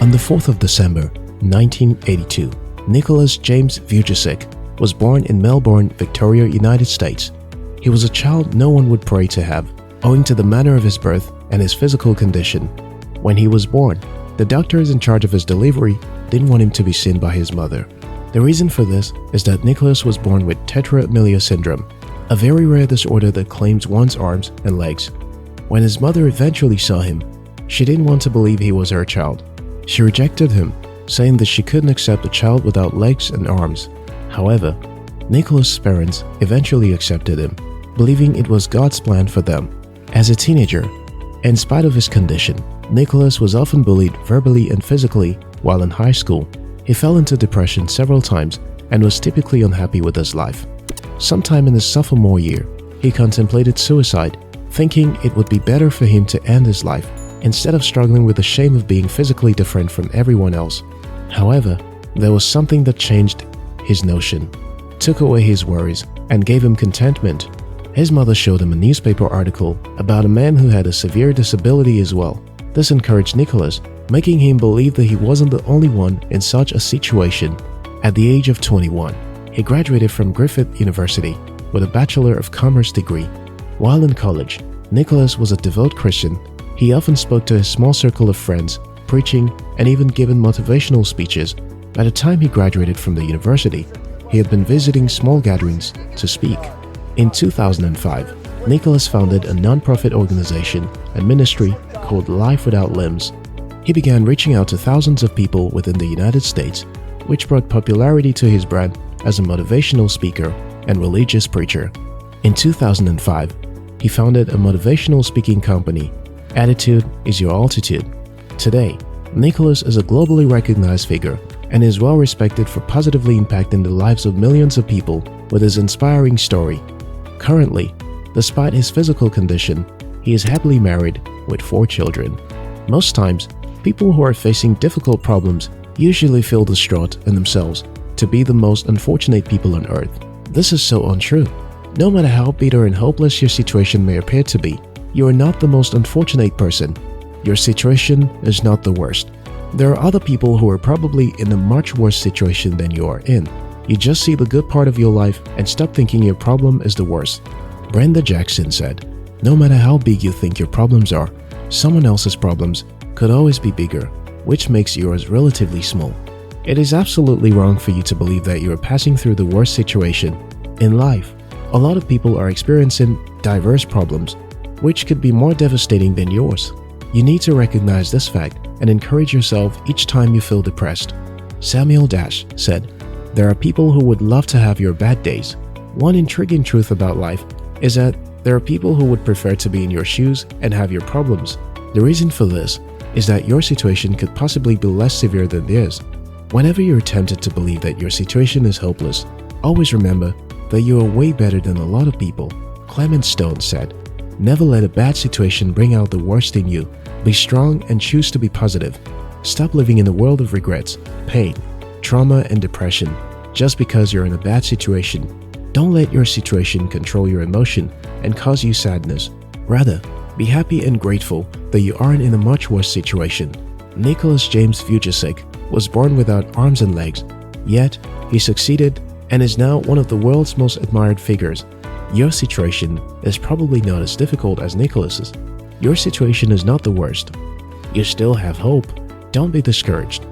On the 4th of December, 1982, Nicholas James Vujicic was born in Melbourne, Victoria, United States. He was a child no one would pray to have, owing to the manner of his birth and his physical condition. When he was born, the doctors in charge of his delivery didn't want him to be seen by his mother. The reason for this is that Nicholas was born with tetra-amelia syndrome, a very rare disorder that claims one's arms and legs. When his mother eventually saw him, she didn't want to believe he was her child. She rejected him, saying that she couldn't accept a child without legs and arms. However, Nicholas' parents eventually accepted him, believing it was God's plan for them. As a teenager, in spite of his condition, Nicholas was often bullied verbally and physically while in high school. He fell into depression several times and was typically unhappy with his life. Sometime in his sophomore year, he contemplated suicide, thinking it would be better for him to end his life instead of struggling with the shame of being physically different from everyone else. However, there was something that changed his notion, took away his worries, and gave him contentment. His mother showed him a newspaper article about a man who had a severe disability as well. This encouraged Nicholas, making him believe that he wasn't the only one in such a situation. At the age of 21, he graduated from Griffith University with a Bachelor of Commerce degree. While in college, Nicholas was a devout Christian. He often spoke to his small circle of friends, preaching, and even given motivational speeches. By the time he graduated from the university, he had been visiting small gatherings to speak. In 2005, Nicholas founded a non-profit organization and ministry called Life Without Limbs. He began reaching out to thousands of people within the United States, which brought popularity to his brand as a motivational speaker and religious preacher. In 2005, he founded a motivational speaking company. Attitude is your altitude. Today, Nicholas is a globally recognized figure and is well respected for positively impacting the lives of millions of people with his inspiring story. Currently, despite his physical condition, he is happily married with 4 children. Most times, people who are facing difficult problems usually feel distraught in themselves to be the most unfortunate people on earth. This is so untrue. No matter how bitter and hopeless your situation may appear to be, you are not the most unfortunate person. Your situation is not the worst. There are other people who are probably in a much worse situation than you are in. You just see the good part of your life and stop thinking your problem is the worst. Brenda Jackson said, "No matter how big you think your problems are, someone else's problems could always be bigger, which makes yours relatively small." It is absolutely wrong for you to believe that you are passing through the worst situation. In life, a lot of people are experiencing diverse problems, which could be more devastating than yours. You need to recognize this fact and encourage yourself each time you feel depressed. Samuel Dash said, "There are people who would love to have your bad days. One intriguing truth about life is that there are people who would prefer to be in your shoes and have your problems. The reason for this is that your situation could possibly be less severe than theirs. Whenever you're tempted to believe that your situation is hopeless, always remember that you are way better than a lot of people." Clement Stone said, "Never let a bad situation bring out the worst in you. Be strong and choose to be positive. Stop living in a world of regrets, pain, trauma, and depression just because you're in a bad situation. Don't let your situation control your emotion and cause you sadness. Rather, be happy and grateful that you aren't in a much worse situation." Nicholas James Vujicic was born without arms and legs, yet he succeeded and is now one of the world's most admired figures. Your situation is probably not as difficult as Nicholas's. Your situation is not the worst. You still have hope. Don't be discouraged.